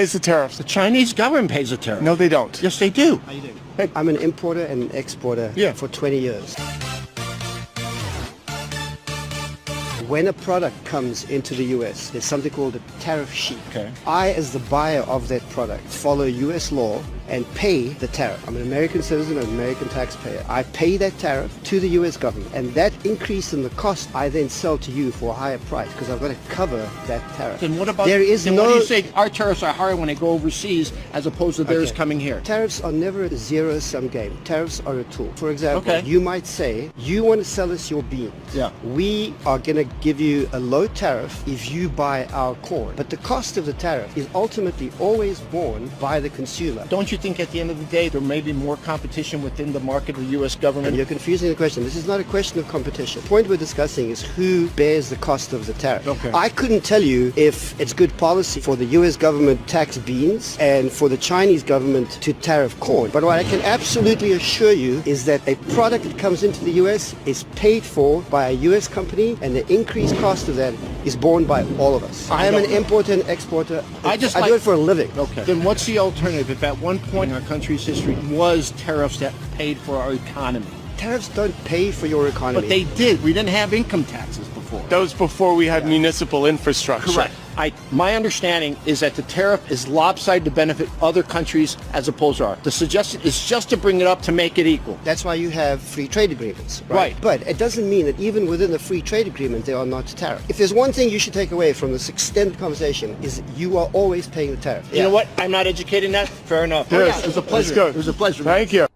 pays the tariffs? The Chinese government pays the tariff. No, they don't. Yes, they do. How you doing? Hey. I'm an importer and exporter Yeah. for 20 years. When a product comes into the US, there's something called a tariff sheet. Okay. I, as the buyer of that product, follow US law and pay the tariff. I'm an American citizen, an American taxpayer. I pay that tariff to the US government, and that increase in the cost I then sell to you for a higher price because I've got to cover that tariff. Then what about? There is then no. What do you say? Our tariffs are higher when they go overseas as opposed to theirs Okay. coming here. Tariffs are never a zero-sum game. Tariffs are a tool. For example, Okay. you might say, you want to sell us your beans. Yeah. We are going to give you a low tariff if you buy our corn. But the cost of the tariff is ultimately always borne by the consumer. Don't you think at the end of the day there may be more competition within the market of the U.S. And government? you're confusing the question. This is not a question of competition. The point we're discussing is who bears the cost of the tariff. Okay. I couldn't tell you if it's good policy for the US government to tax beans and for the Chinese government to tariff corn. But what I can absolutely assure you is that a product that comes into the US is paid for by a US company, and the increased cost of that is borne by all of us. I am an importer and exporter. I do it for a living. Okay. Then what's the alternative if at one point in our country's history was tariffs that paid for our economy? Tariffs don't pay for your economy. But they did. We didn't have income taxes before. That was before we had municipal infrastructure. Correct. My understanding is that the tariff is lopsided to benefit other countries as opposed to ours. The suggestion is just to bring it up to make it equal. That's why you have free trade agreements, right? Right. But it doesn't mean that even within the free trade agreement there are not tariffs. If there's one thing you should take away from this extended conversation is that you are always paying the tariff. You know what? I'm not educated in that. Fair enough. Yes. It was a That's pleasure. good. It was a pleasure. Thank you.